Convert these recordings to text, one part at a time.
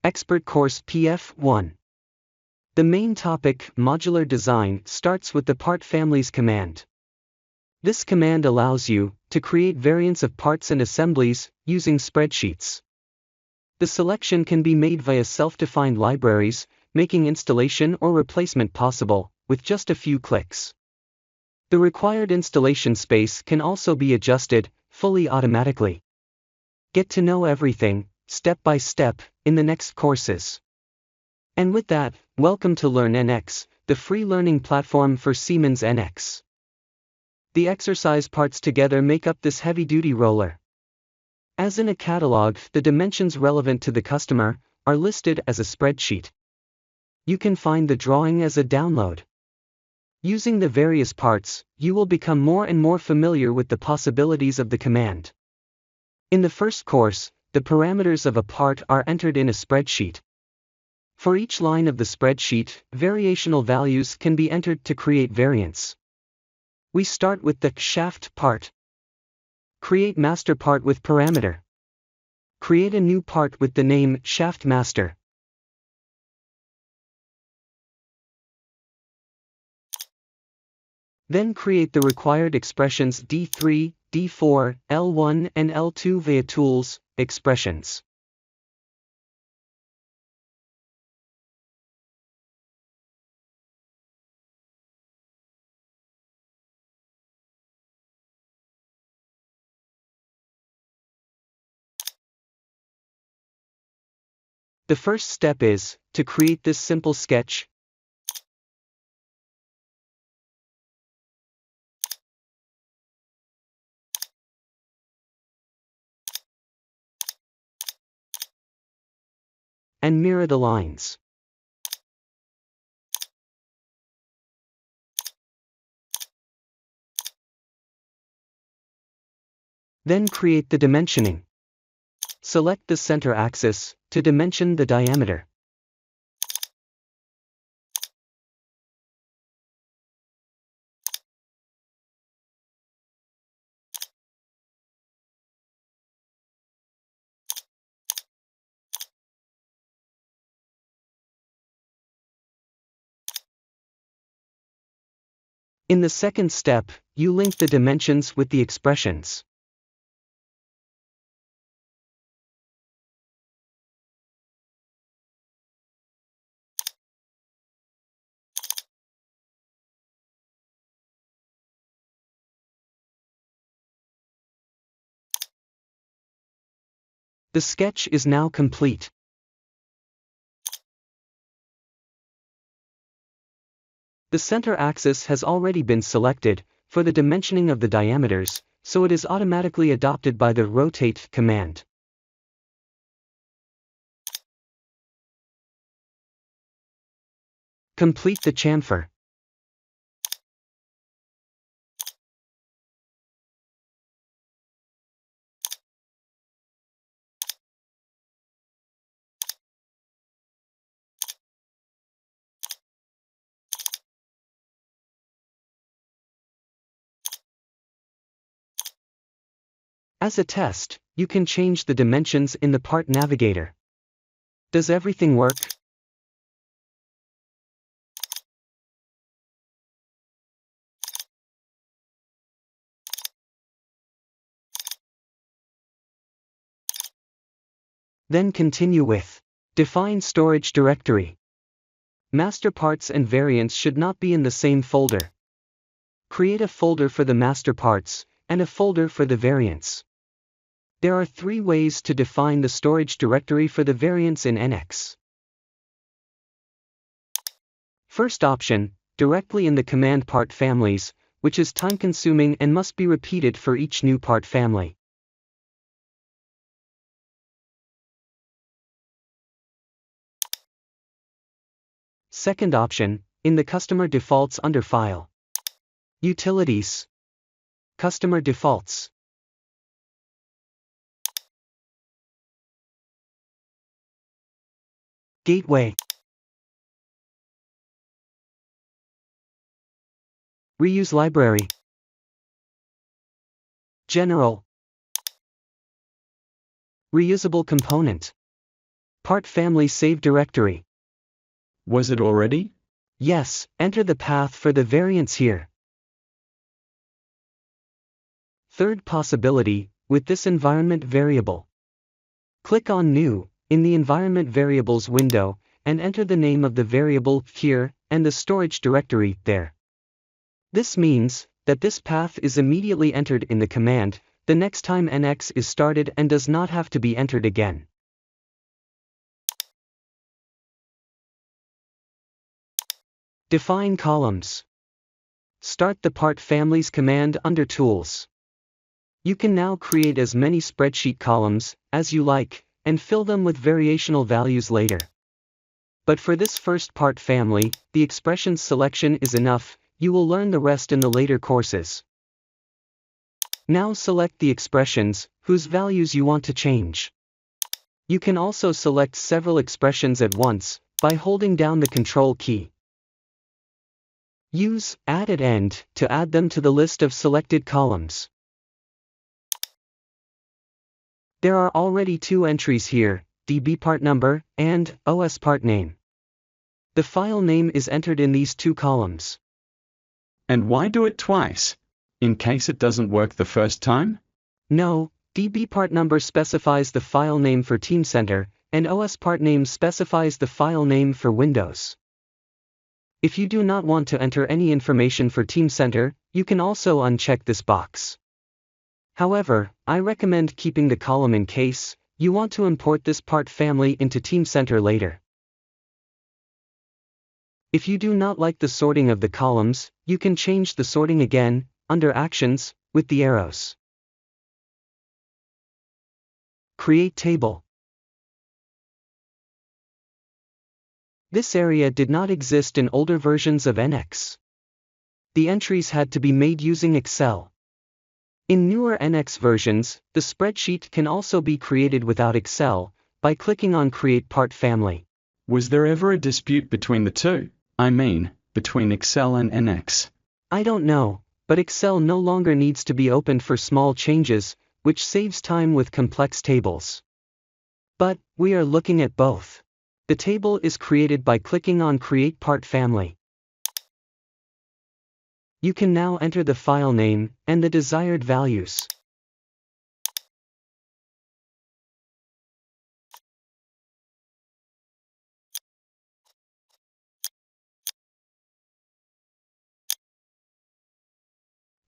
Expert Course PF1. The main topic, Modular Design, starts with the Part Families command. This command allows you to create variants of parts and assemblies using spreadsheets. The selection can be made via self-defined libraries, making installation or replacement possible with just a few clicks. The required installation space can also be adjusted fully automatically. Get to know everything, step by step, in the next courses. And with that, welcome to LearnNX, the free learning platform for Siemens NX. The exercise parts together make up this heavy-duty roller. As in a catalog, the dimensions relevant to the customer are listed as a spreadsheet. You can find the drawing as a download. Using the various parts, you will become more and more familiar with the possibilities of the command. In the first course, the parameters of a part are entered in a spreadsheet. For each line of the spreadsheet, variational values can be entered to create variants. We start with the shaft part. Create master part with parameter. Create a new part with the name shaft master. Then create the required expressions D3, D4, L1 and L2 via tools, expressions. The first step is to create this simple sketch. And mirror the lines. Then create the dimensioning. Select the center axis to dimension the diameter. In the second step, you link the dimensions with the expressions. The sketch is now complete. The center axis has already been selected for the dimensioning of the diameters, so it is automatically adopted by the rotate command. Complete the chamfer. As a test, you can change the dimensions in the part navigator. Does everything work? Then continue with Define storage directory. Master parts and variants should not be in the same folder. Create a folder for the master parts and a folder for the variants. There are 3 ways to define the storage directory for the variants in NX. First option, directly in the command part families, which is time-consuming and must be repeated for each new part family. Second option, in the customer defaults under File. Utilities. Customer defaults. Gateway. Reuse library. General. Reusable component. Part family save directory. Was it already? Yes, enter the path for the variance here. Third possibility, with this environment variable. Click on New, in the Environment Variables window, and enter the name of the variable here, and the storage directory there. This means that this path is immediately entered in the command the next time NX is started and does not have to be entered again. Define columns. Start the Part Families command under Tools. You can now create as many spreadsheet columns as you like, and fill them with variational values later. But for this first part family, the expressions selection is enough. You will learn the rest in the later courses. Now select the expressions whose values you want to change. You can also select several expressions at once by holding down the Control key. Use Add at End to add them to the list of selected columns. There are already two entries here, DB part number and OS part name. The file name is entered in these two columns. And why do it twice? In case it doesn't work the first time? No, DB part number specifies the file name for Teamcenter, and OS part name specifies the file name for Windows. If you do not want to enter any information for Teamcenter, you can also uncheck this box. However, I recommend keeping the column in case you want to import this part family into Teamcenter later. If you do not like the sorting of the columns, you can change the sorting again, under Actions, with the arrows. Create table. This area did not exist in older versions of NX. The entries had to be made using Excel. In newer NX versions, the spreadsheet can also be created without Excel, by clicking on Create Part Family. Was there ever a dispute between the two? I mean, between Excel and NX? I don't know, but Excel no longer needs to be opened for small changes, which saves time with complex tables. But we are looking at both. The table is created by clicking on Create Part Family. You can now enter the file name and the desired values.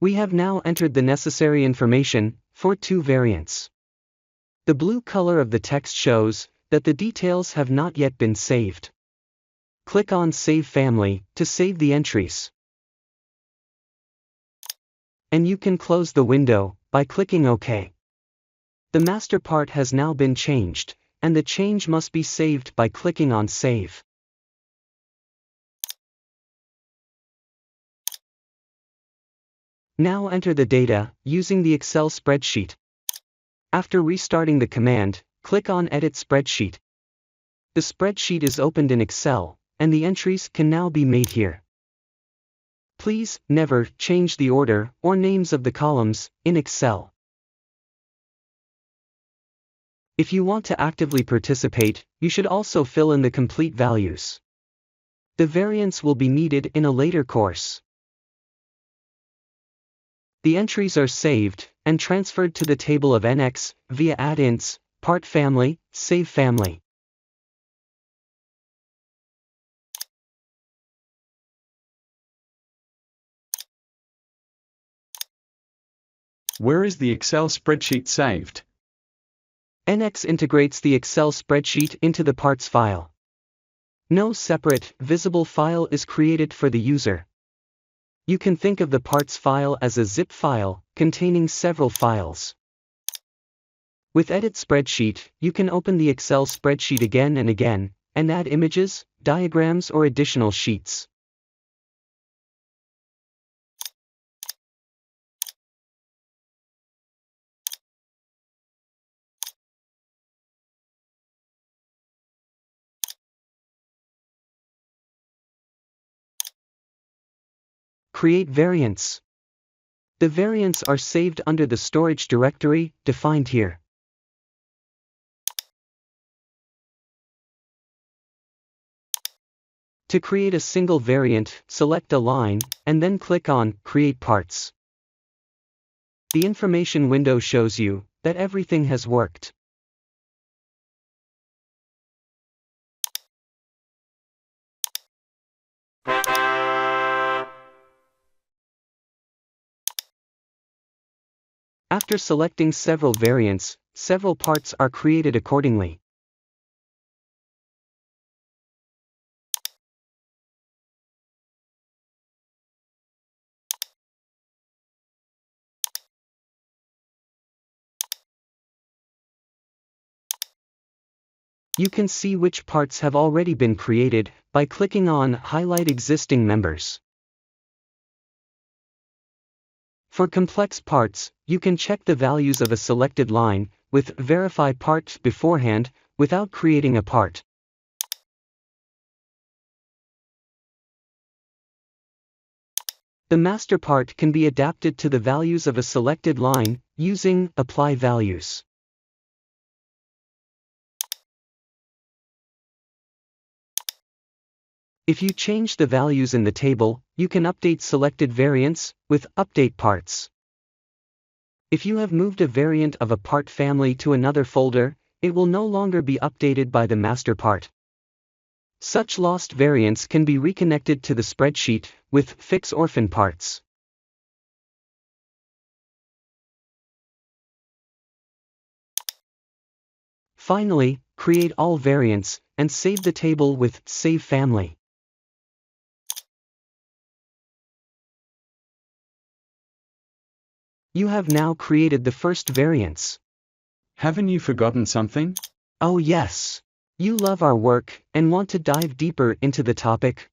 We have now entered the necessary information for two variants. The blue color of the text shows that the details have not yet been saved. Click on Save Family to save the entries. And you can close the window by clicking OK. The master part has now been changed, and the change must be saved by clicking on Save. Now enter the data using the Excel spreadsheet. After restarting the command, click on Edit Spreadsheet. The spreadsheet is opened in Excel, and the entries can now be made here. Please never change the order or names of the columns in Excel. If you want to actively participate, you should also fill in the complete values. The variance will be needed in a later course. The entries are saved and transferred to the table of NX via add-ins, Part Family, Save Family. Where is the Excel spreadsheet saved? NX integrates the Excel spreadsheet into the parts file. No separate, visible file is created for the user. You can think of the parts file as a zip file, containing several files. With Edit Spreadsheet, you can open the Excel spreadsheet again and again, and add images, diagrams or additional sheets. Create variants. The variants are saved under the storage directory, defined here. To create a single variant, select a line, and then click on Create Parts. The information window shows you that everything has worked. After selecting several variants, several parts are created accordingly. You can see which parts have already been created by clicking on Highlight Existing Members. For complex parts, you can check the values of a selected line with Verify Part beforehand without creating a part. The master part can be adapted to the values of a selected line using Apply Values. If you change the values in the table, you can update selected variants with Update Parts. If you have moved a variant of a part family to another folder, it will no longer be updated by the master part. Such lost variants can be reconnected to the spreadsheet with Fix Orphan Parts. Finally, create all variants and save the table with Save Family. You have now created the first variants. Haven't you forgotten something? Oh yes! You love our work and want to dive deeper into the topic?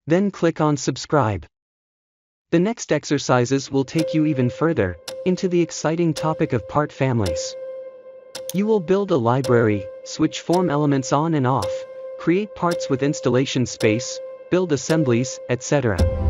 Then click on Subscribe. The next exercises will take you even further into the exciting topic of part families. You will build a library, switch form elements on and off, create parts with installation space, build assemblies, etc.